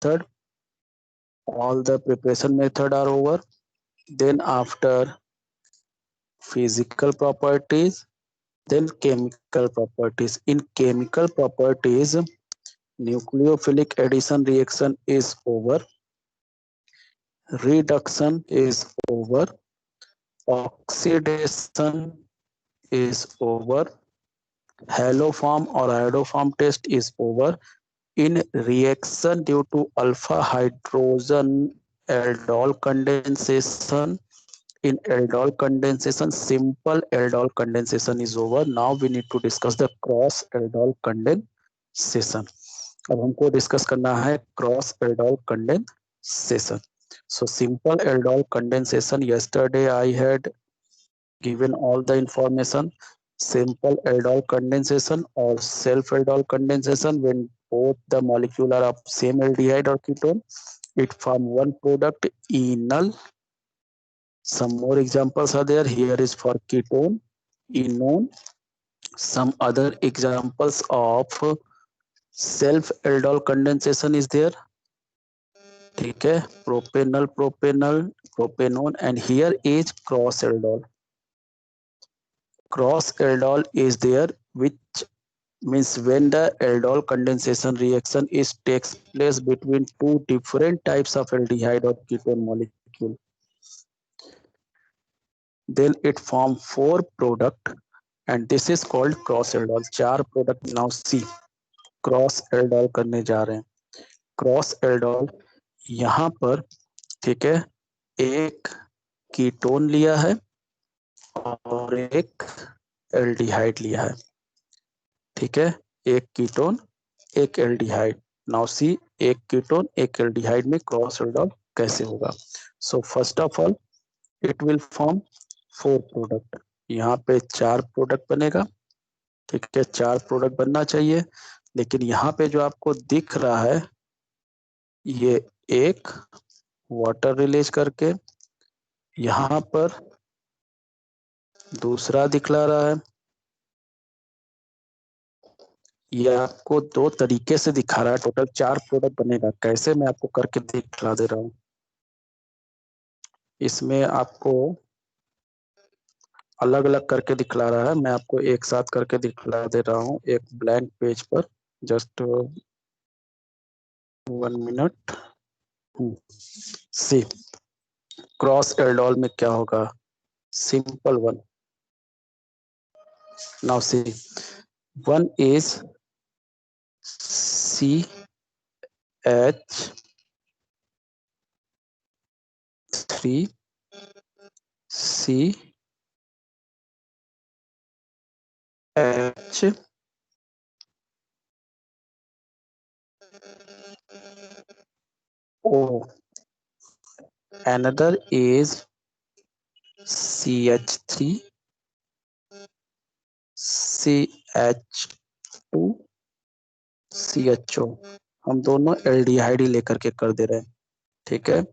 method, all the preparation method are over. Then after physical properties, then chemical properties. In chemical properties, nucleophilic addition reaction is over, reduction is over, oxidation is over, halo form or iodoform test is over. In reaction due to alpha hydrogen aldol condensation, in aldol condensation, simple aldol condensation is over. Now we need to discuss the cross aldol condensation. अब हमको discuss करना है cross aldol condensation. So simple aldol condensation, yesterday I had given all the information. Simple aldol condensation or self aldol condensation, when both the molecule are of same aldehyde or ketone, it form one product, enol. Some more examples are there. Here is for ketone, enone. Some other examples of self aldol condensation is there. ठीक है, propanol, propanol, propanone, and here is cross aldol. Cross aldol is there, which means when the aldol condensation reaction is takes place between two different types of aldehyde or ketone molecule, then it form four product, and this is called cross aldol. चार product. Now see, cross aldol करने जा रहे हैं. Cross aldol यहाँ पर, ठीक है, एक कीटोन लिया है और एक एल्डिहाइड लिया है. ठीक है, एक कीटोन एक एल्डिहाइड. नाउ सी, एक कीटोन एक एल्डिहाइड में क्रॉस एल्डोल कैसे होगा. So first of all it will form four product. यहाँ पे चार प्रोडक्ट बनेगा. ठीक है, चार प्रोडक्ट बनना चाहिए, लेकिन यहाँ पे जो आपको दिख रहा है ये एक वाटर रिलीज करके, यहाँ पर दूसरा दिखला रहा है. ये आपको दो तरीके से दिखा रहा है. टोटल चार प्रोडक्ट बनेगा. कैसे, मैं आपको करके दिखला दे रहा हूँ. इसमें आपको अलग अलग करके दिखला रहा है. मैं आपको एक साथ करके दिखला दे रहा हूँ एक ब्लैंक पेज पर. Just 1 minute. See, cross aldol में क्या होगा. Simple one. Now see, one is CH3 CH. O. Another is CH3 CH2 CHO. हम दोनों एल्डिहाइड ही लेकर के कर दे रहे हैं. ठीक है,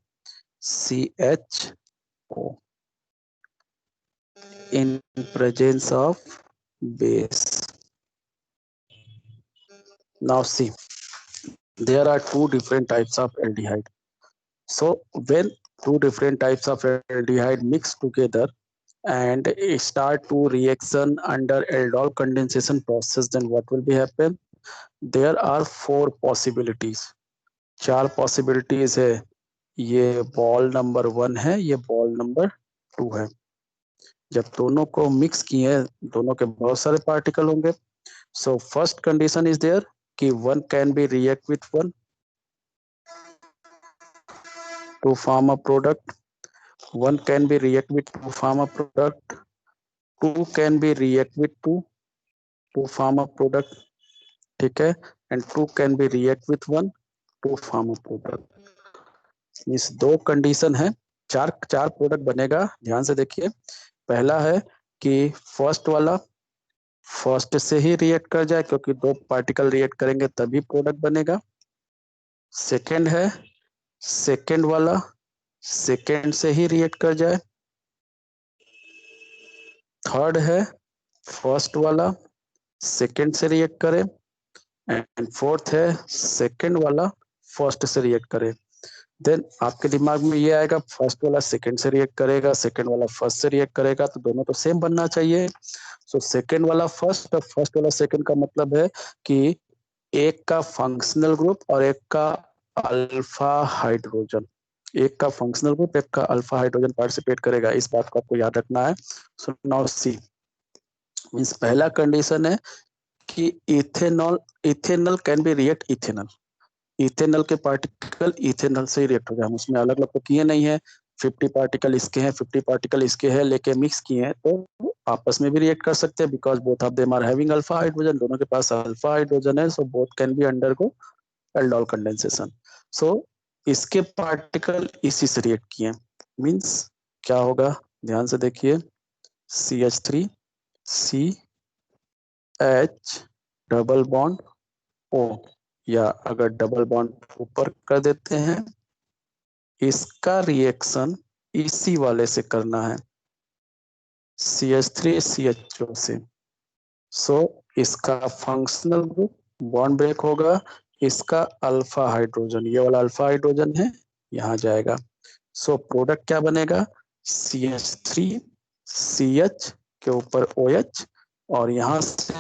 CHO in presence of base. Now see, there are two different types of aldehyde. So when two different types of aldehyde mix together and start to reaction under aldol condensation process, then what will be happen. There are four possibilities. चार possibilities है. ये ball number 1 है, ये ball number 2 है. जब दोनों को mix किए, दोनों के बहुत सारे पार्टिकल होंगे. So first condition is there कि one can be react with one to form a product. One can be react with to form a product. Two can be react with two to form a product. ठीक है, and two can be react with one to form a product. इस दो condition है. चार चार product बनेगा. ध्यान से देखिए. पहला है कि फर्स्ट वाला फर्स्ट से ही रिएक्ट कर जाए, क्योंकि दो पार्टिकल रिएक्ट करेंगे तभी प्रोडक्ट बनेगा. सेकेंड है सेकेंड वाला सेकेंड से ही रिएक्ट कर जाए. थर्ड है फर्स्ट वाला सेकेंड से रिएक्ट करे. एंड फोर्थ है सेकेंड वाला फर्स्ट से रिएक्ट करे, देन आपके दिमाग में ये आएगा फर्स्ट वाला सेकंड से रिएक्ट करेगा, सेकंड वाला फर्स्ट से रिएक्ट करेगा, तो दोनों तो सेम बनना चाहिए। सो सेकंड वाला फर्स्ट और फर्स्ट वाला सेकंड का मतलब है कि एक का फंक्शनल ग्रुप और एक का अल्फा हाइड्रोजन, एक का फंक्शनल ग्रुप एक का अल्फा हाइड्रोजन पार्टिसिपेट करेगा, इस बात को आपको याद रखना है। सो नाउ सी मींस पहला कंडीशन है कि ethanol ethanol can be react ethanol, ethanol के पार्टिकल इथेनॉल से ही रिएक्ट हो जाए, हम उसमें अलग अलग तो किए नहीं है, 50 पार्टिकल इसके हैं 50 पार्टिकल इसके हैं लेके मिक्स किए हैं, तो आपस में भी रिएक्ट कर सकते हैं because both of them are having alpha hydrogen, दोनों के पास अल्फा हाइड्रोजन है, so both can be undergo aldol condensation. So इसके पार्टिकल इसी से रिएक्ट किए, मींस क्या होगा ध्यान से देखिए, CH3 CH double bond O, या अगर डबल बॉन्ड ऊपर कर देते हैं, इसका रिएक्शन इसी वाले से करना है CH3 CHO से। सो इसका फंक्शनल ग्रुप बॉन्ड ब्रेक होगा, इसका अल्फा हाइड्रोजन, ये वाला अल्फा हाइड्रोजन है यहाँ जाएगा। सो प्रोडक्ट क्या बनेगा, CH3 CH के ऊपर OH और यहाँ से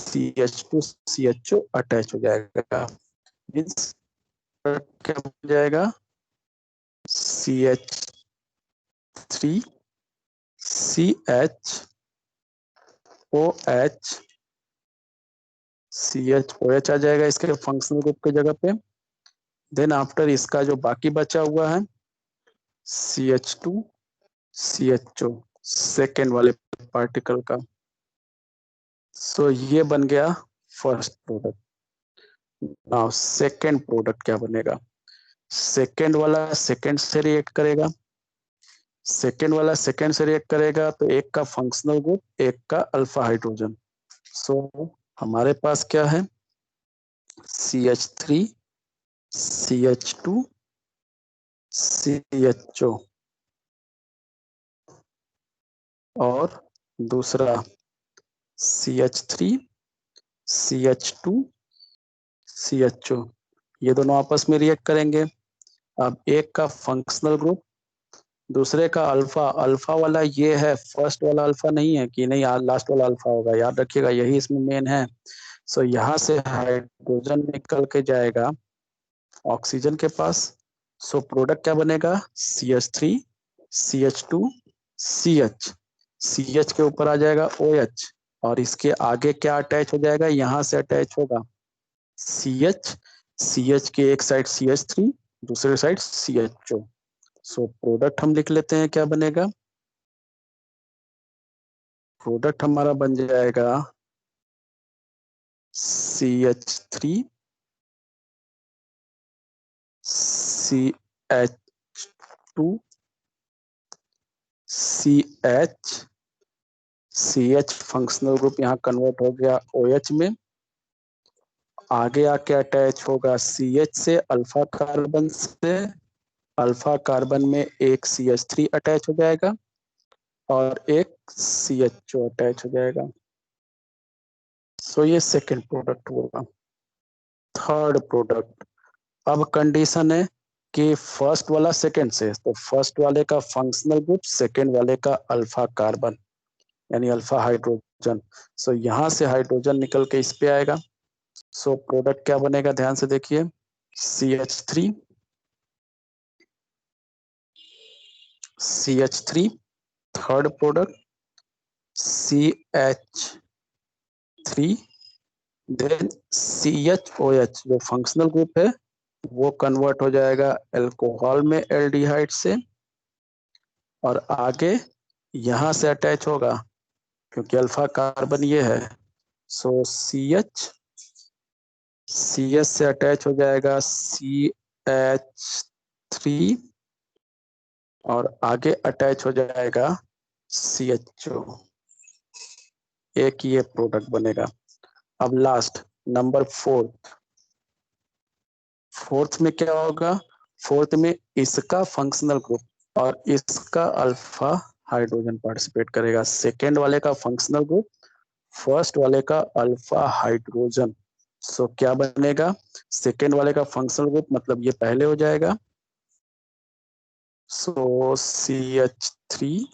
CH2 CHO अटैच हो जाएगा, मीन्स क्या बन जाएगा CH3 CHOH CHOH आ जाएगा इसके फंक्शनल ग्रुप की जगह पे। देन आफ्टर इसका जो बाकी बचा हुआ है CH2 CHO सेकेंड वाले पार्टिकल का। सो ये बन गया first product. Now second product क्या बनेगा, सेकेंड वाला सेकेंड से रिएक्ट करेगा, सेकेंड वाला सेकेंड से रिएक्ट करेगा तो एक का फंक्शनल ग्रुप एक का अल्फा हाइड्रोजन। सो हमारे पास क्या है CH3 CH2 CHO और दूसरा CH3 CH2 CHO, ये दोनों आपस में रिएक्ट करेंगे। अब एक का फंक्शनल ग्रुप दूसरे का अल्फा, अल्फा वाला ये है, फर्स्ट वाला अल्फा नहीं है कि नहीं लास्ट वाला अल्फा होगा, याद रखिएगा यही इसमें मेन है। सो यहाँ से हाइड्रोजन निकल के जाएगा ऑक्सीजन के पास। सो प्रोडक्ट क्या बनेगा CH3 CH2 CH, CH के ऊपर आ जाएगा OH और इसके आगे क्या अटैच हो जाएगा, यहाँ से अटैच होगा CH, CH के एक साइड CH3 दूसरे साइड CHO। सो प्रोडक्ट हम लिख लेते हैं क्या बनेगा, प्रोडक्ट हमारा बन जाएगा CH3 CH2 CH, CH functional group यहाँ कन्वर्ट हो गया OH में, आगे आके अटैच होगा CH से अल्फा कार्बन से, अल्फा कार्बन में एक CH3 अटैच हो जाएगा और एक CHO अटैच हो जाएगा। सो ये सेकंड प्रोडक्ट होगा। थर्ड प्रोडक्ट, अब कंडीशन है कि फर्स्ट वाला सेकंड से, तो फर्स्ट वाले का फंक्शनल ग्रुप सेकंड वाले का अल्फा कार्बन यानी अल्फा हाइड्रोजन। सो यहाँ से हाइड्रोजन निकल के इस पे आएगा। सो प्रोडक्ट क्या बनेगा ध्यान से देखिए, CH3 CH3 third product CH3 then CHOH जो फंक्शनल ग्रुप है वो कन्वर्ट हो जाएगा अल्कोहल में एल्डिहाइड से और आगे यहाँ से अटैच होगा क्योंकि अल्फा कार्बन ये है। सो CH से अटैच हो जाएगा CH3 और आगे अटैच हो जाएगा CHO, एक ये प्रोडक्ट बनेगा। अब लास्ट नंबर फोर्थ में क्या होगा, फोर्थ में इसका फंक्शनल ग्रुप और इसका अल्फा हाइड्रोजन पार्टिसिपेट करेगा, सेकेंड वाले का फंक्शनल ग्रुप फर्स्ट वाले का अल्फा हाइड्रोजन। सो क्या बनेगा, सेकेंड वाले का फंक्शनल ग्रुप मतलब ये पहले हो जाएगा, सो CH3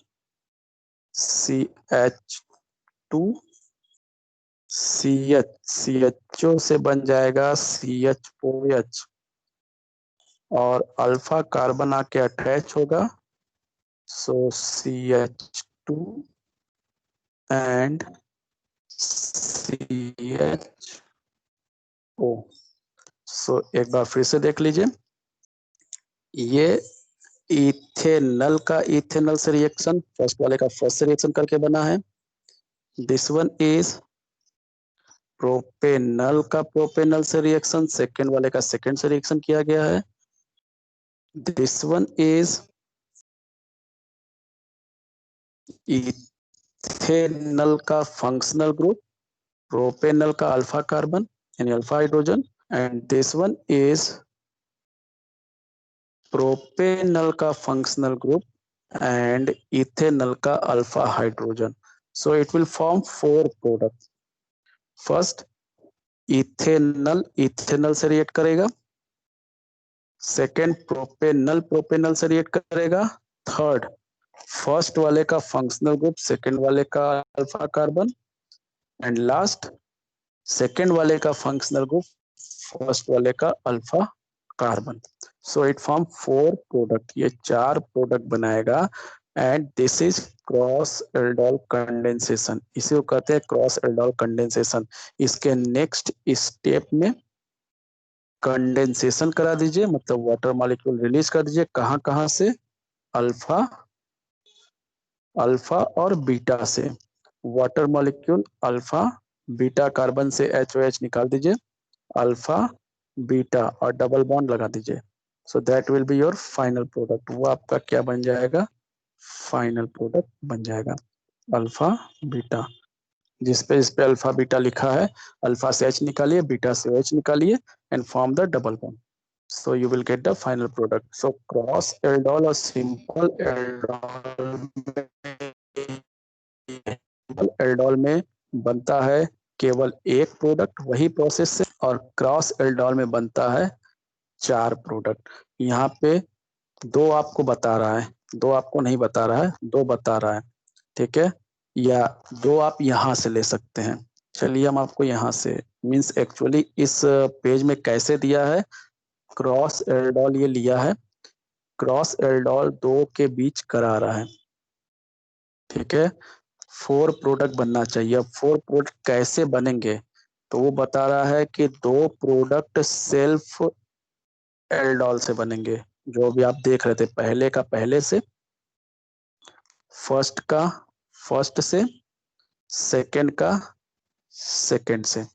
CH2 CHO से बन जाएगा CHOH और अल्फा कार्बन आके अटैच होगा, सो CH2 एंड CHO। सो एक बार फिर से देख लीजिए, ये इथेनल का इथेनल से रिएक्शन फर्स्ट वाले का फर्स्ट से रिएक्शन करके बना है। दिस वन इज प्रोपेनल का प्रोपेनल से रिएक्शन सेकेंड वाले का सेकेंड से रिएक्शन किया गया है। दिस वन इज इथेनल का फंक्शनल ग्रुप प्रोपेनल का अल्फा कार्बन यानी alpha hydrogen and this one is propanal का फंक्शनल ग्रुप and ethanol का alpha hydrogen. So it will form four products. First, ethanol से react करेगा। Second, propanal से react करेगा। Third, first वाले का फंक्शनल ग्रुप सेकेंड वाले का alpha carbon and last second वाले का फंक्शनल ग्रुप फर्स्ट वाले का alpha carbon. So it form four product, ये चार प्रोडक्ट बनाएगा and this is cross aldol condensation, इसे कहते हैं क्रॉस एल्डोल कंडेंसेशन। इसके नेक्स्ट स्टेप में कंडेंसेशन करा दीजिए, मतलब वाटर मॉलिक्यूल रिलीज कर दीजिए, कहां कहां से, अल्फा अल्फा और बीटा से। Water molecule alpha beta carbon से HOH निकाल दीजिए, अल्फा बीटा और डबल बॉन्ड लगा दीजिए। सो that will be your final product, वो आपका क्या बन जाएगा, फाइनल प्रोडक्ट बन जाएगा अल्फा बीटा। इस पे अल्फा बीटा लिखा है, अल्फा से H निकालिए, बीटा से OH निकालिए and form the double bond, so you will get the final product. So cross aldol और simple aldol में बनता है केवल एक प्रोडक्ट वही प्रोसेस से, और क्रॉस एल्डोल में बनता है चार प्रोडक्ट। यहाँ पे दो आपको बता रहा है, दो आपको नहीं बता रहा है, दो बता रहा है, ठीक है, या दो आप यहाँ से ले सकते हैं। चलिए हम आपको यहाँ से मीन्स एक्चुअली इस पेज में कैसे दिया है, क्रॉस एल्डोल ये लिया है, क्रॉस एल्डोल दो के बीच करा रहा है, ठीक है, फोर प्रोडक्ट बनना चाहिए। अब फोर प्रोडक्ट कैसे बनेंगे, तो वो बता रहा है कि दो प्रोडक्ट सेल्फ एल्डोल से बनेंगे, जो भी आप देख रहे थे पहले का पहले से, फर्स्ट का फर्स्ट से, सेकंड का सेकंड से।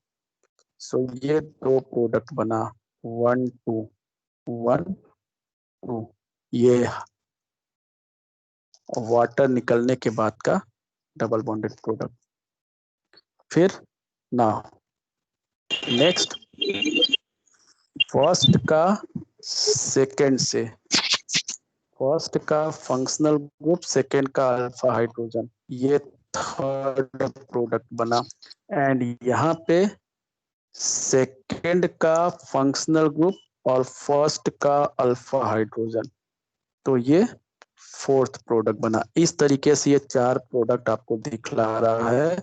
सो ये दो प्रोडक्ट बना, 1 2 1 2, ये वाटर निकलने के बाद का डबल बॉन्डेड प्रोडक्ट। फिर ना नेक्स्ट फर्स्ट का सेकंड से, फर्स्ट का फंक्शनल ग्रुप सेकंड का अल्फा हाइड्रोजन, ये थर्ड प्रोडक्ट बना एंड यहाँ पे सेकंड का फंक्शनल ग्रुप और फर्स्ट का अल्फा हाइड्रोजन, तो ये फोर्थ प्रोडक्ट बना। इस तरीके से ये चार प्रोडक्ट आपको दिखला रहा है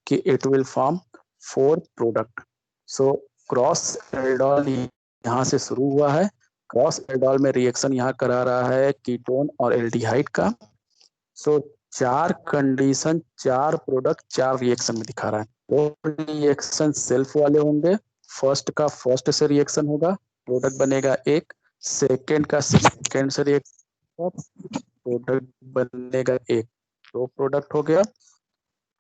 कि it will form four product. So cross aldol यहाँ से शुरू हुआ है, क्रॉस एल्डोल में रिएक्शन यहाँ करा रहा है कीटोन और एल्डिहाइड का। सो चार कंडीशन, चार प्रोडक्ट, चार रिएक्शन में दिखा रहा है। दो रिएक्शन सेल्फ वाले होंगे, फर्स्ट का फर्स्ट से रिएक्शन होगा, प्रोडक्ट बनेगा एक, सेकेंड का सेकेंड से रिएक्शन, प्रोडक्ट बनेगा एक, दो प्रोडक्ट हो गया।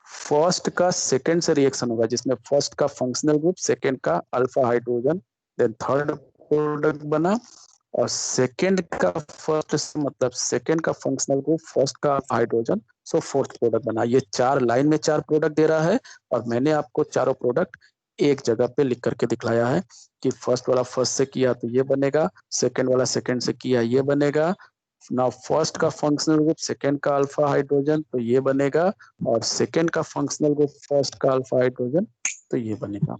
फर्स्ट का सेकंड से रिएक्शन होगा जिसमें फर्स्ट का फंक्शनल ग्रुप सेकंड का alpha hydrogen, then third product बना, और सेकंड का फर्स्ट से मतलब सेकंड का फंक्शनल ग्रुप फर्स्ट का हाइड्रोजन, सो फोर्थ प्रोडक्ट बना। ये चार लाइन में चार प्रोडक्ट दे रहा है और मैंने आपको चारों प्रोडक्ट एक जगह पे लिख करके दिखलाया है कि फर्स्ट वाला फर्स्ट से किया तो ये बनेगा, सेकंड वाला सेकंड से किया ये बनेगा, ना फर्स्ट का फंक्शनल ग्रुप सेकंड का अल्फा हाइड्रोजन तो ये बनेगा, और सेकंड का फंक्शनल ग्रुप फर्स्ट का अल्फा हाइड्रोजन तो ये बनेगा।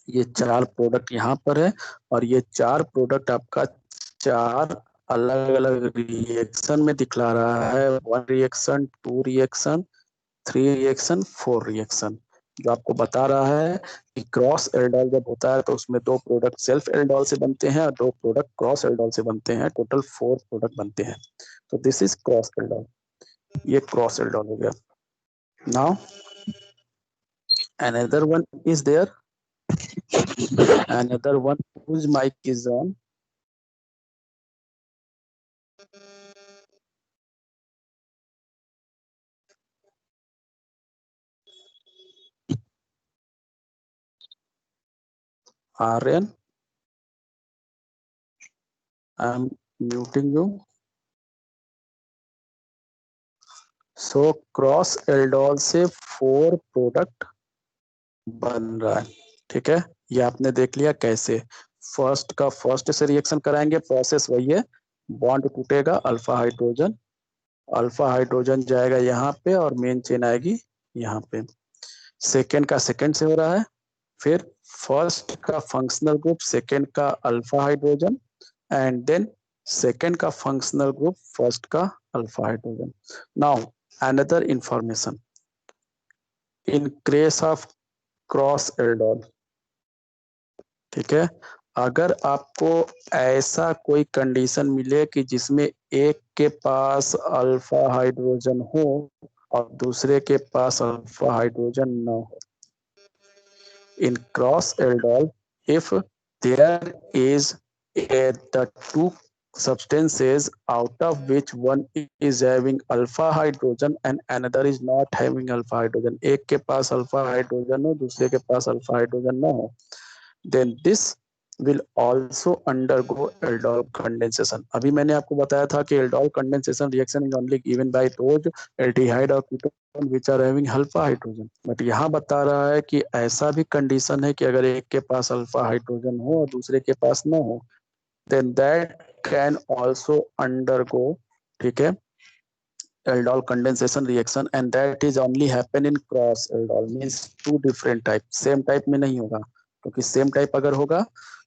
ये 4 प्रोडक्ट यहाँ पर है और ये 4 प्रोडक्ट आपका 4 अलग अलग रिएक्शन में दिखला रहा है। 1 रिएक्शन, 2 रिएक्शन, 3 रिएक्शन, 4 रिएक्शन, जो आपको बता रहा है कि क्रॉस एल्डोल जब होता है तो उसमें 2 प्रोडक्ट सेल्फ एल्डोल से बनते हैं और 2 प्रोडक्ट क्रॉस एल्डोल से बनते हैं, टोटल 4 प्रोडक्ट बनते हैं। तो दिस इज क्रॉस एल्डोल, ये क्रॉस एल्डोल हो गया। Now another one is there, another one whose mic is on. Aryan, I'm muting you. So cross aldol से 4 प्रोडक्ट बन रहा है, ठीक है। ये आपने देख लिया कैसे। फर्स्ट का फर्स्ट से रिएक्शन कराएंगे, प्रोसेस वही है, बॉन्ड टूटेगा, अल्फा हाइड्रोजन जाएगा यहाँ पे और मेन चेन आएगी यहाँ पे। सेकेंड का सेकेंड से हो रहा है, फिर फर्स्ट का फंक्शनल ग्रुप, सेकेंड का alpha hydrogen, and then second का फंक्शनल ग्रुप, फर्स्ट का alpha hydrogen. Now another information in case of cross aldol, ठीक है। अगर आपको ऐसा कोई कंडीशन मिले कि जिसमें एक के पास अल्फा हाइड्रोजन हो और दूसरे के पास अल्फा हाइड्रोजन न हो, in cross aldol, if there is the two substances out of which one is having alpha hydrogen and another is not having alpha hydrogen, एक के पास अल्फा हाइड्रोजन हो दूसरे के पास अल्फा हाइड्रोजन ना हो, then this will also undergo aldol condensation। अभी मैंने आपको बताया था कि aldol condensation reaction is only given by those aldehyde और ketone which are having alpha hydrogen, but यहाँ बता रहा है कि ऐसा भी कंडीशन है कि अगर एक के पास अल्फा हाइड्रोजन हो और दूसरे के पास ना हो, then that can also undergo, ठीक है, aldol condensation reaction and that is only happen in cross aldol, means two different type, same type में नहीं होगा, क्योंकि सेम टाइप अगर होगा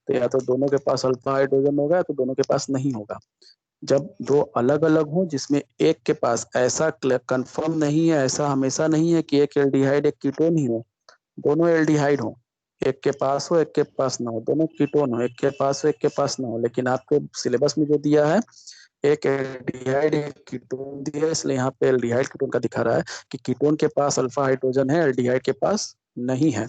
तो या तो दोनों के पास अल्फा हाइड्रोजन होगा तो दोनों के पास नहीं होगा। जब दो अलग अलग हो जिसमें एक के पास, ऐसा कंफर्म नहीं है, ऐसा हमेशा नहीं है कि एक एल्डिहाइड एक कीटोन ही हो, दोनों एल्डिहाइड हो, एक के पास हो एक के पास ना हो, दोनों कीटोन हो, एक के पास हो एक के पास ना हो, लेकिन आपको सिलेबस में जो दिया है एक एल्डिहाइड एक कीटोन दिया है, इसलिए यहाँ पे एल्डिहाइड कीटोन का दिखा रहा है कि कीटोन के पास अल्फा हाइड्रोजन है, एल्डिहाइड के पास नहीं है।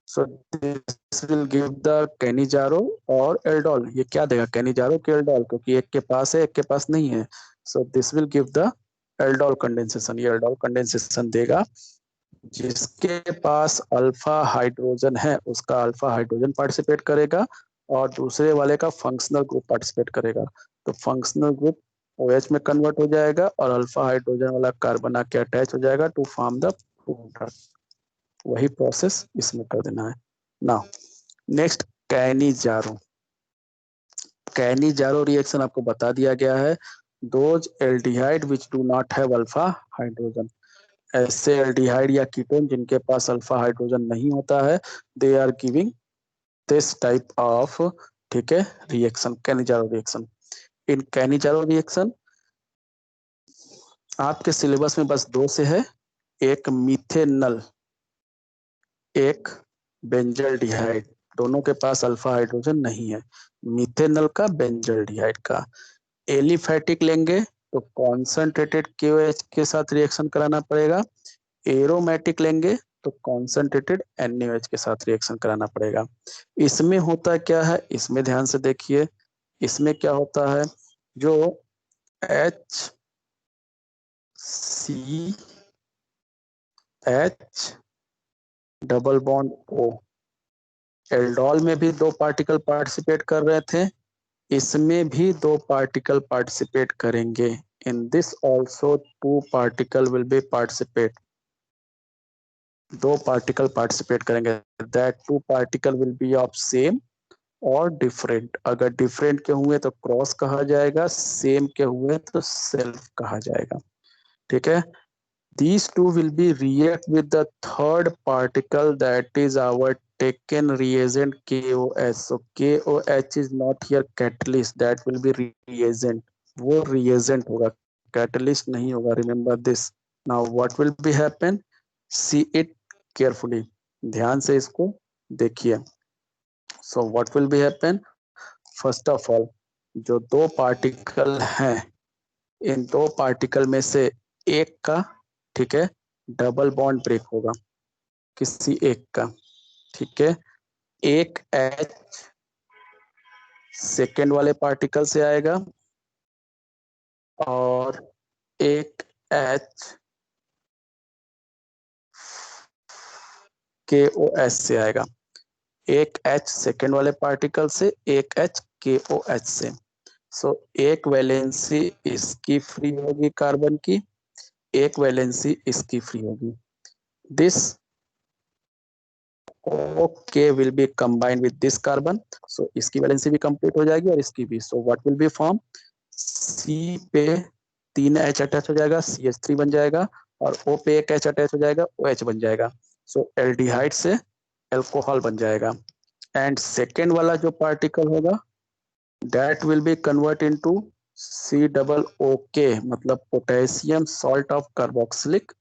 So this will give the Cannizzaro और एल्डोल, ये क्या देगा, कैनिजारो के एल्डोल, क्योंकि एक के पास है एक के पास नहीं है। So this will give the aldol condensation, ये एल्डोल कंडेंसेशन देगा। जिसके पास अल्फा हाइड्रोजन है उसका अल्फा हाइड्रोजन पार्टिसिपेट करेगा और दूसरे वाले का फंक्शनल ग्रुप पार्टिसिपेट करेगा, तो फंक्शनल ग्रुप OH में कन्वर्ट हो जाएगा और अल्फा हाइड्रोजन वाला कार्बन आके अटैच हो जाएगा टू फॉर्म द प्रोडक्ट। वही प्रोसेस इसमें कर देना है। Now next Cannizzaro, Cannizzaro reaction आपको बता दिया गया है, those aldehyde which do not have alpha hydrogen, ऐसे एल्डिहाइड या कीटोन जिनके पास अल्फा हाइड्रोजन नहीं होता है, they are giving this type of, ठीक है, रिएक्शन, कैनिजारो रिएक्शन। इन कैनिजारो रिएक्शन आपके सिलेबस में बस 2 से है, एक मीथेनल, एक बेंजल्डिहाइड, दोनों के पास अल्फा हाइड्रोजन नहीं है, मीथेनल का बेंजल्डिहाइड का। एलिफैटिक लेंगे तो कॉन्सेंट्रेटेड KOH के साथ रिएक्शन कराना पड़ेगा, एरोमेटिक लेंगे तो कॉन्सेंट्रेटेड NaOH के साथ रिएक्शन कराना पड़ेगा। इसमें होता क्या है, इसमें ध्यान से देखिए, इसमें क्या होता है, जो HCH double bond O, aldol में भी 2 पार्टिकल पार्टिसिपेट कर रहे थे, इसमें भी 2 पार्टिकल पार्टिसिपेट करेंगे। In this also 2 particle will be participate, 2 particle participate करेंगे, that 2 particle will be of same और डिफरेंट, अगर डिफरेंट के हुए तो क्रॉस कहा जाएगा, सेम के हुए तो सेल्फ कहा जाएगा, ठीक है। These two will be react with the third particle, that is our taken reagent KOH. So KOH is not here catalyst, that will be reagent. वो reagent होगा, catalyst नहीं होगा. Remember this. Now what will be happen? See it carefully. ध्यान से इसको देखिए. So what will be happen? First of all, जो दो पार्टिकल हैं, इन दो पार्टिकल में से एक का, ठीक है, डबल बॉन्ड ब्रेक होगा किसी एक का, ठीक है. एक H सेकेंड वाले पार्टिकल से आएगा और एक H KOH से आएगा. एक H सेकेंड वाले पार्टिकल से, एक H KOH से. सो एक वैलेंसी इसकी फ्री होगी कार्बन की, एक वैलेंसी इसकी फ्री होगी. This OK will be combined with this carbon. So इसकी वैलेंसी भी कंप्लीट हो जाएगी और इसकी भी. So what will be form? C पे 3 H अटैच हो जाएगा, CH3 बन जाएगा, और O पे एक H अटैच हो जाएगा, OH बन जाएगा. So एल्डिहाइड से एल्कोहल बन जाएगा. एंड सेकेंड वाला जो पार्टिकल होगा, that will be convert into COOK, मतलब potassium salt of carboxylic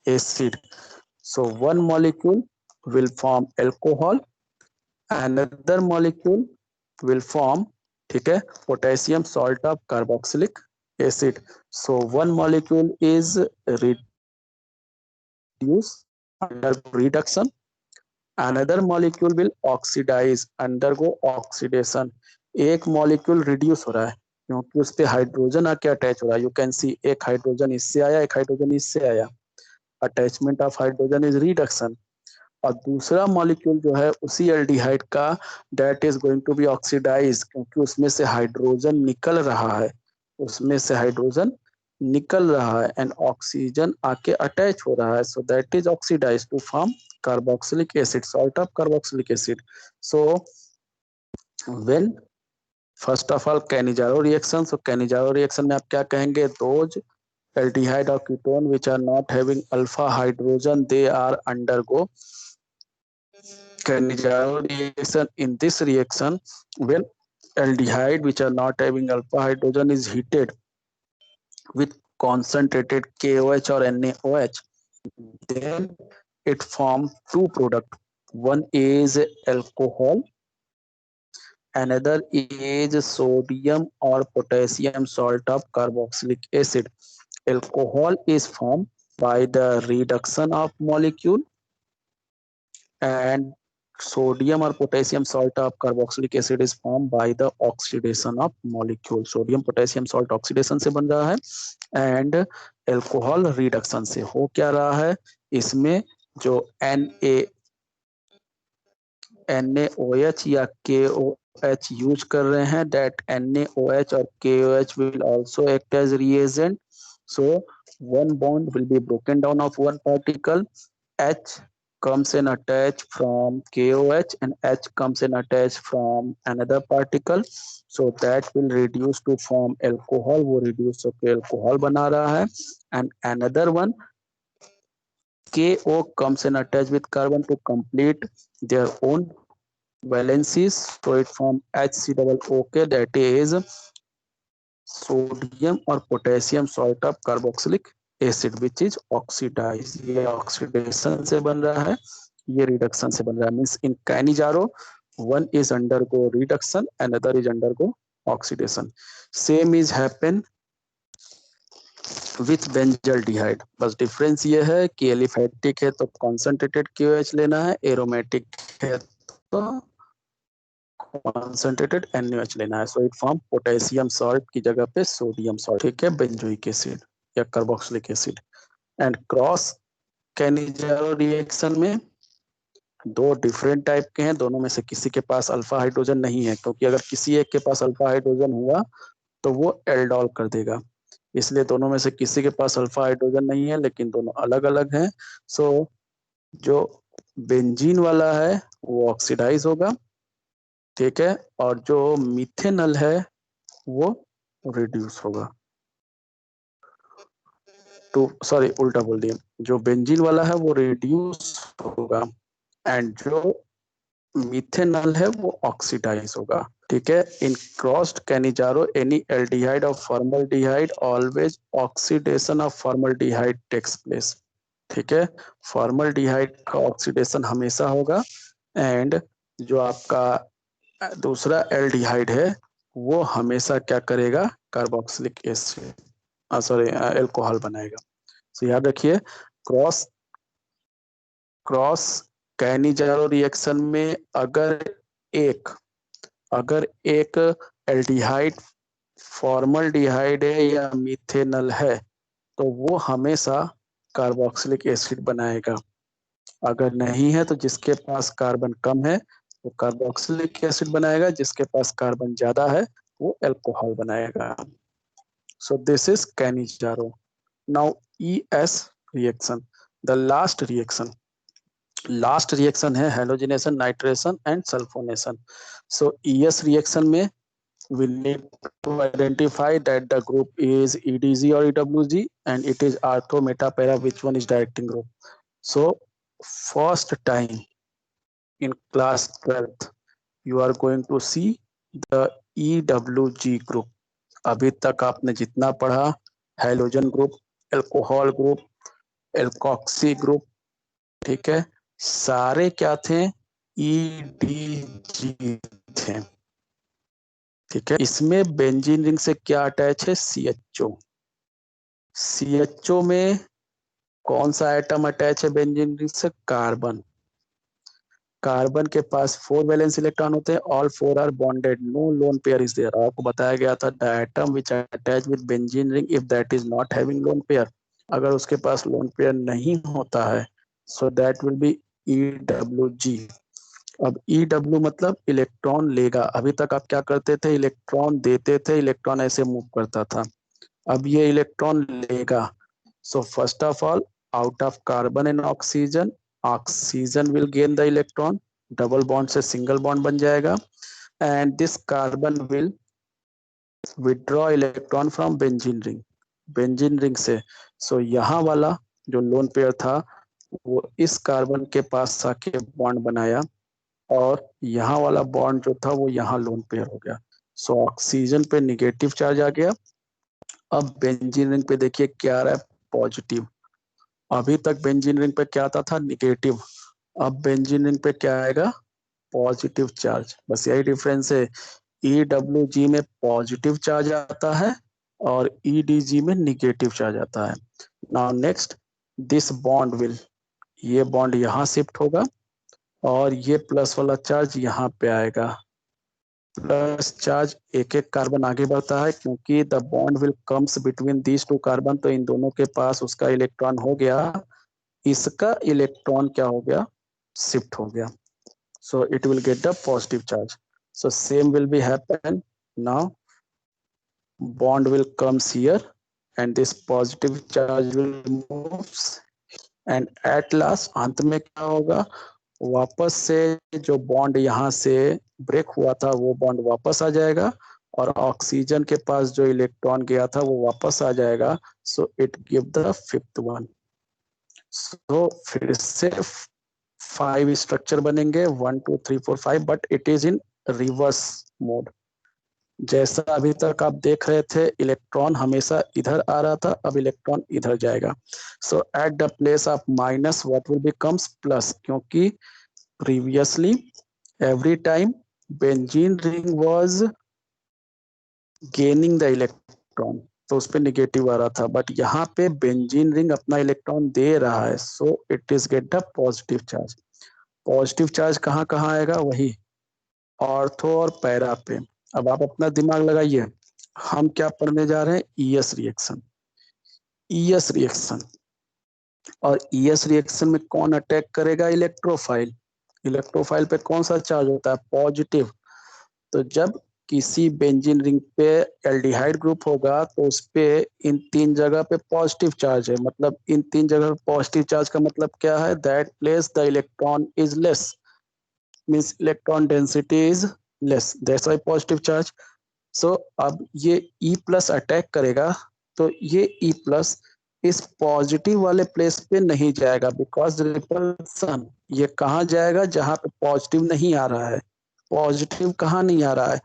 acid. So one molecule will form alcohol, another molecule will form, ठीक है, potassium salt of carboxylic acid. So one molecule is reduced under reduction, another molecule will oxidize, undergo oxidation. एक molecule reduce हो रहा है क्योंकि उस पे hydrogen आके अटैच हो रहा है. यू कैन सी एक हाइड्रोजन इससे आया, एक हाइड्रोजन इससे आया. Attachment of hydrogen is reduction. और दूसरा मॉलिक्यूल जो है उसी एल्डिहाइड का, that is going to be oxidise, क्योंकि उसमें से हाइड्रोजन निकल रहा है, उसमें से हाइड्रोजन निकल रहा है एंड ऑक्सीजन आके अटैच हो रहा है. So that is oxidise to form carboxylic acid, salt of carboxylic acid. So when first of all Cannizzaro reaction. So Cannizzaro reaction में आप क्या कहेंगे? Those aldehyde or ketone which are not having alpha hydrogen, they are undergo Cannizzaro reaction. In this reaction, when aldehyde which are not having alpha hydrogen is heated with concentrated KOH or NaOH, then it forms two products. One is alcohol, another is sodium or potassium salt of carboxylic acid. Alcohol is formed by the reduction of molecule, and sodium or potassium salt of carboxylic acid is formed by the oxidation of molecule. Sodium potassium salt oxidation से बन रहा है and alcohol reduction से. हो क्या रहा है इसमें? जो NaOH या KOH यूज कर रहे हैं, that NaOH और KOH will also act as reagent. So one bond will be broken down of one particle. H comes and attach from KOH and H comes and attach from another particle. So that will reduce to form alcohol. वो reduce होकर alcohol बना रहा है. And another one, KO comes and attach with carbon to complete their own valencies. So it form HCOOK, that is sodium और potassium salt of carboxylic acid which is oxidise. ये oxidation से बन रहा है, ये रिडक्शन से बन रहा है. Means in Cannizzaro one is undergo reduction, another is undergo oxidation. Same is happen with benzaldehyde. बस डिफरेंस ये है कि एलिफैटिक है तो कॉन्सेंट्रेटेड KOH लेना है, एरोमेटिक है तो कॉन्सेंट्रेटेड NaOH लेना है. So it form potassium salt की जगह पे सोडियम सॉल्ट, ठीक है, बेंजोइक एसिड या carboxylic acid. And cross Cannizzaro reaction में दो डिफरेंट टाइप के हैं, दोनों में से किसी के पास अल्फा हाइड्रोजन नहीं है, क्योंकि अगर किसी एक के पास अल्फा हाइड्रोजन हुआ तो वो एल्डोल कर देगा. इसलिए दोनों में से किसी के पास अल्फा हाइड्रोजन नहीं है, लेकिन दोनों अलग अलग हैं. सो जो बेंजीन वाला है वो ऑक्सीडाइज होगा, ठीक है, और जो मिथेनल है वो रिड्यूस होगा. तो सॉरी उल्टा बोल दिया, जो बेंजीन वाला है वो रिड्यूस होगा एंड जो मिथेनॉल है वो ऑक्सीडाइज होगा। ठीक है, in crossed Cannizzaro any aldehyde of formaldehyde always oxidation of formaldehyde takes place. ठीक है, फॉर्मल्डिहाइड का ऑक्सीडेशन हमेशा होगा, एंड जो आपका दूसरा एल्डिहाइड है वो हमेशा क्या करेगा, कार्बोक्सिलिक एसिड सॉरी एल्कोहल बनाएगा। तो याद रखिए, क्रॉस क्रॉस कैनिजारो रिएक्शन में एक अगर एक एल्डिहाइड फॉर्मल्डिहाइड है या मिथेनॉल है तो वो हमेशा कार्बोक्सिलिक एसिड बनाएगा। अगर नहीं है तो जिसके पास कार्बन कम है वो कार्बोक्सिलिक एसिड बनाएगा, जिसके पास कार्बन ज्यादा है वो एल्कोहल बनाएगा। So this is Cannizzaro. Now ES reaction, the last reaction है halogenation, nitration and sulphonation. So ES reaction में we need to identify that the group is EDG or EWG and it is ortho meta para, which one is directing group. So first time in class 12th you are going to see the EWG group. अभी तक आपने जितना पढ़ा, halogen group, alcohol group, alkoxy group, ठीक है, सारे क्या थे, EDG थे। ठीक है, इसमें बेंजीन रिंग से क्या अटैच है, CHO। CHO में कौन सा एटम अटैच है बेंजीन रिंग से, कार्बन। कार्बन के पास 4 वैलेंस इलेक्ट्रॉन होते हैं, all 4 are bonded, no lone pair is there. आपको बताया गया था the atom which attach with benzene ring if that is not having lone pair, अगर उसके पास लोन पेयर नहीं होता है so that will be EWG। अब EW मतलब इलेक्ट्रॉन लेगा। अभी तक आप क्या करते थे, इलेक्ट्रॉन देते थे, इलेक्ट्रॉन ऐसे मूव करता था। अब ये इलेक्ट्रॉन लेगा। So first of all, out of carbon and oxygen, oxygen will gain the electron, double bond से सिंगल बॉन्ड बन जाएगा, and this carbon will withdraw electron from benzene ring से। सो यहाँ वाला जो लोन पेयर था वो इस कार्बन के पास आके बॉन्ड बनाया, और यहाँ वाला बॉन्ड जो था वो यहाँ लोन पेयर हो गया। सो ऑक्सीजन पे निगेटिव चार्ज आ गया। अब बेंजीन रिंग पे देखिए क्या आ रहा है, पॉजिटिव। अभी तक बेंजीन रिंग पे क्या आता था, निगेटिव। अब बेंजीन रिंग पे क्या आएगा, पॉजिटिव चार्ज। बस यही डिफरेंस है, EWG में पॉजिटिव चार्ज आता है और EDG में निगेटिव चार्ज आता है। Now next, this bond will, ये बॉन्ड यहाँ शिफ्ट होगा और ये प्लस वाला चार्ज यहाँ पे आएगा। प्लस चार्ज एक एक कार्बन आगे बढ़ता है क्योंकि the bond will comes between these two carbon, तो इन दोनों के पास उसका इलेक्ट्रॉन हो गया, इसका इलेक्ट्रॉन क्या हो गया, शिफ्ट हो गया। So it will get the positive charge. So same will be happen now, bond will comes here and this positive charge will moves, and at last अंत में क्या होगा, वापस से जो बॉन्ड यहाँ से ब्रेक हुआ था वो बॉन्ड वापस आ जाएगा, और ऑक्सीजन के पास जो इलेक्ट्रॉन गया था वो वापस आ जाएगा। So it give the fifth one. So फिर से 5 स्ट्रक्चर बनेंगे, 1 2 3 4 5, but it is in reverse mode. जैसा अभी तक आप देख रहे थे इलेक्ट्रॉन हमेशा इधर आ रहा था, अब इलेक्ट्रॉन इधर जाएगा। So at the place of minus what will becomes plus, क्योंकि previously every time benzene ring was gaining the electron, तो उस पर निगेटिव आ रहा था, बट यहाँ पे बेंजीन रिंग अपना इलेक्ट्रॉन दे रहा है, so it is get the positive charge. Positive charge कहाँ कहाँ आएगा, वही ऑर्थो और पैरा पे। अब आप अपना दिमाग लगाइए, हम क्या पढ़ने जा रहे हैं, ES रिएक्शन। ES रिएक्शन, और ES रिएक्शन में कौन अटैक करेगा, इलेक्ट्रोफाइल। इलेक्ट्रोफाइल पे कौन सा चार्ज होता है, पॉजिटिव। तो जब किसी बेंजीन रिंग पे एल्डिहाइड ग्रुप होगा तो उस पे इन 3 जगह पे पॉजिटिव चार्ज है, मतलब इन 3 जगह पॉजिटिव चार्ज का मतलब क्या है, that place the electron is less, means electron density is less, that's why positive charge. So अब ये E प्लस अटैक करेगा तो ये E प्लस इस पॉजिटिव वाले प्लेस पे नहीं जाएगा, बिकॉज रिपल्सन ये कहाँ जाएगा? जहाँ पे पॉजिटिव नहीं आ रहा है। पॉजिटिव कहाँ नहीं आ रहा है?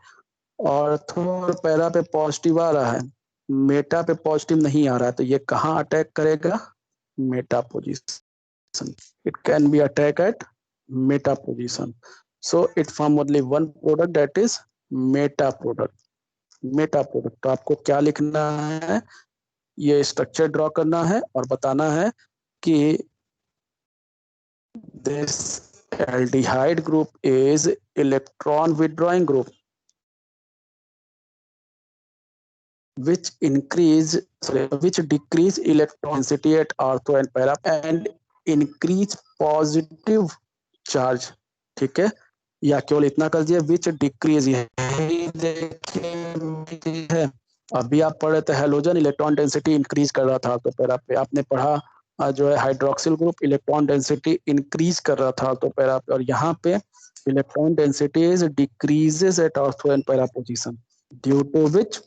ऑर्थो और पैरा पे पॉजिटिव आ रहा है, मेटा पे पॉजिटिव नहीं आ रहा है, तो ये कहाँ अटैक करेगा? Meta position. It can be attack at meta position. So it form only one product, that is meta product. Meta product, तो आपको क्या लिखना है? ये स्ट्रक्चर ड्रॉ करना है और बताना है कि this aldehyde group is electron withdrawing group which decrease electron density at ortho and para and increase positive charge। ठीक है, या केवल इतना कर दिया विच डिक्रीज, यही देखिए है। अभी आप पढ़ रहे थे हेलोजन इलेक्ट्रॉन डेंसिटी इंक्रीज कर रहा था, तो पैरा पे आपने पढ़ा जो है hydroxyl group electron density increase कर रहा था, तो पैरा पे, और यहाँ पे electron density is decreases at ortho and para position due to which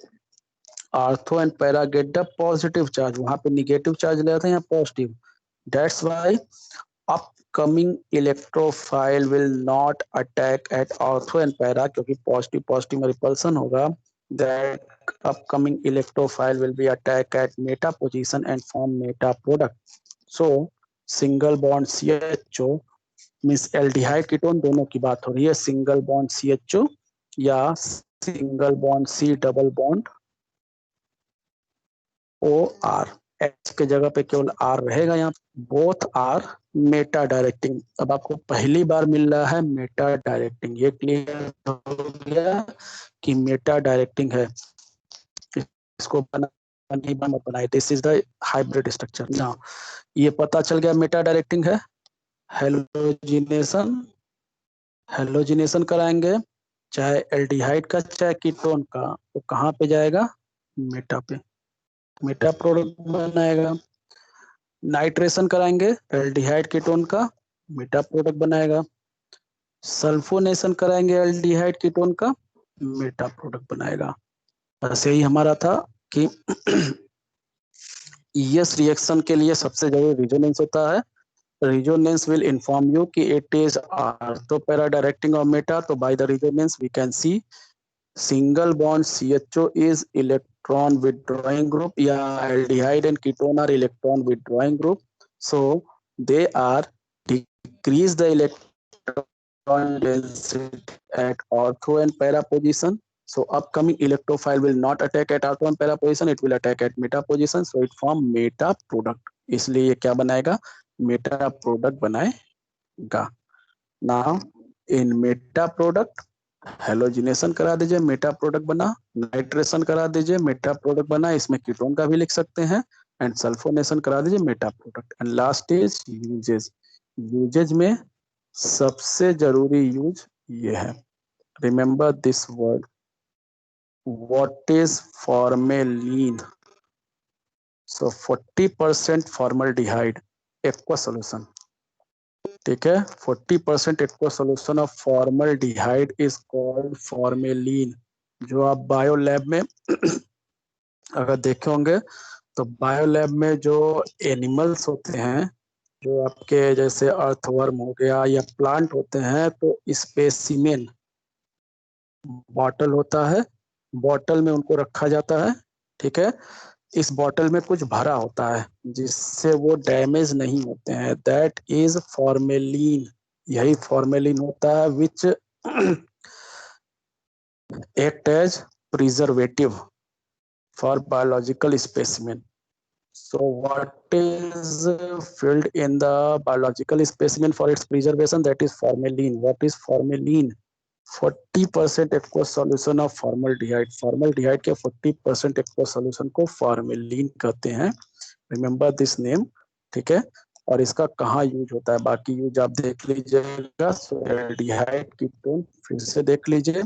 ortho and para get the positive charge. वहां पे निगेटिव चार्ज ले रहा था, यहाँ positive. That's why upcoming electrophile will not attack at ortho and para, क्योंकि positive positive में repulsion होगा। That upcoming electrophile will be attack eight Meta position and form meta product. So single bond CHO means aldehyde ketone, दोनों की बात हो रही है, single bond CHO या single bond C double bond OR, H के जगह पे केवल R रहेगा यहाँ। Both are meta directing. अब आपको पहली बार मिल रहा है मेटा डायरेक्टिंग, ये क्लियर हो गया कि मेटा डायरेक्टिंग है। इसको बनाए, this is the hybrid structure. ना ये पता चल गया मेटा डायरेक्टिंग है। हेलोजिनेशन, हेलोजिनेशन कराएंगे चाहे एल्डिहाइड का चाहे कीटोन का, तो कहाँ पे जाएगा? मेटा पे, मेटा प्रोडक्ट बनाएगा। नाइट्रेशन कराएंगे एल्डिहाइड कीटोन का, मेटा प्रोडक्ट बनाएगा। सल्फोनेशन कराएंगे एल्डिहाइड कीटोन का, मेटा प्रोडक्ट बनाएगा। बस यही हमारा था कि यस रिएक्शन के लिए सबसे जरूरी रिजोनेंस होता है। रिजोनेंस विल इन्फॉर्म यू कि it is ortho para directing of meta. तो by the resonance we can see single bond CHO is electron withdrawing group, yeah, aldehyde and ketone are electron withdrawing group, so they are decrease the electron density at ortho and para position. So upcoming electrophile will not attack at ortho and para position, it will attack at meta position, so it form meta product। इसलिए ये क्या बनाएगा? Meta product बनाएगा। Now in Meta product halogenation करा दीजिए, meta product बना। Nitration करा दीजिए, मेटा प्रोडक्ट बना। इसमें कीटोन का भी लिख सकते हैं। एंड सल्फोनेशन करा दीजिए, meta product. And last is uses. Uses में सबसे जरूरी यूज ये है, remember this word, what is formalin. So 40% formaldehyde aqua solution, ठीक है, 40% aqua solution of formaldehyde is called formalin. जो आप बायो लैब में अगर देखे होंगे, तो बायो लैब में जो एनिमल्स होते हैं, जो आपके जैसे अर्थवर्म हो गया या प्लांट होते हैं, तो स्पेसिमेन बॉटल होता है, बॉटल में उनको रखा जाता है। ठीक है, इस बॉटल में कुछ भरा होता है जिससे वो डैमेज नहीं होते हैं, दैट इज फॉर्मेलिन। यही फॉर्मेलिन होता है which act as preservative for biological specimen. So what is filled in the biological specimen for its preservation? That is formalin. What is formalin? 40% aqueous solution of formaldehyde। formaldehyde के 40% aqueous solution को formalin कहते हैं। Remember this name, ठीक है। और इसका कहाँ use होता है, बाकी यूज आप देख लीजिएगा। so aldehyde कीटोन फिर से देख लीजिए।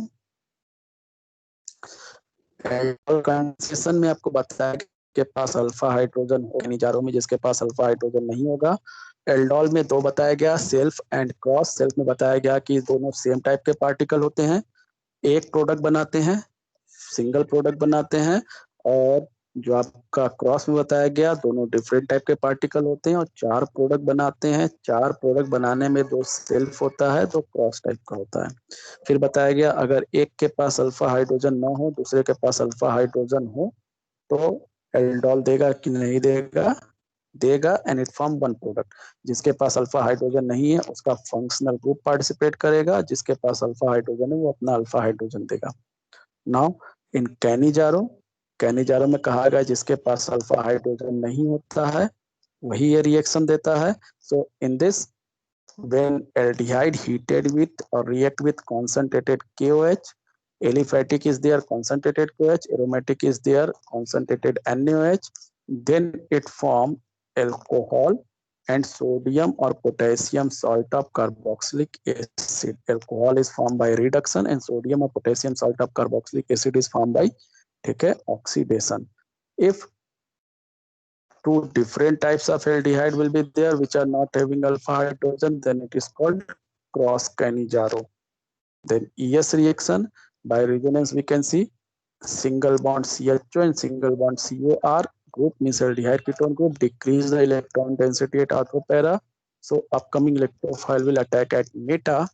कंसेशन में आपको बताया के पास अल्फा हाइड्रोजन हो, निजारों में जिसके पास अल्फा हाइड्रोजन नहीं होगा। एल्डोल में दो बताया गया, सेल्फ एंड क्रॉस। सेल्फ में बताया गया कि दोनों सेम टाइप के पार्टिकल होते हैं, एक प्रोडक्ट बनाते हैं, सिंगल प्रोडक्ट बनाते हैं, और जो आपका क्रॉस में बताया गया, दोनों डिफरेंट टाइप के पार्टिकल होते हैं और 4 प्रोडक्ट बनाते हैं। 4 प्रोडक्ट बनाने में 2 सेल्फ होता है, 2 क्रॉस टाइप का होता है। फिर बताया गया अगर एक के पास अल्फा हाइड्रोजन ना हो, दूसरे के पास अल्फा हाइड्रोजन हो, तो एल्डोल देगा कि नहीं देगा? देगा, and it form one product. जिसके पास अल्फा हाइड्रोजन नहीं है उसका फंक्शनल ग्रुप पार्टिसिपेट करेगा, जिसके पास अल्फा हाइड्रोजन है वो अपना अल्फा हाइड्रोजन देगा। नाउ इन कैनिजारो, कैनिजारो में कहा गया जिसके पास अल्फा हाइड्रोजन नहीं होता है वही ये रिएक्शन देता है। So in this, when aldehyde heated with or react with concentrated KOH, aliphatic is their concentrated KOH, aromatic is their concentrated NaOH, then it form alcohol and sodium or potassium salt of carboxylic acid. Alcohol is formed by reduction and sodium or potassium salt of carboxylic acid is formed by, ठीक है, oxidation. If two different types of aldehyde will be there which are not having alpha hydrogen, then it is called cross Cannizzaro. Then ES reaction, by resonance we can see single bond CHO and single bond COR group means aldehyde ketone group decrease the electron density at orthopara. So upcoming electrophile will attack at meta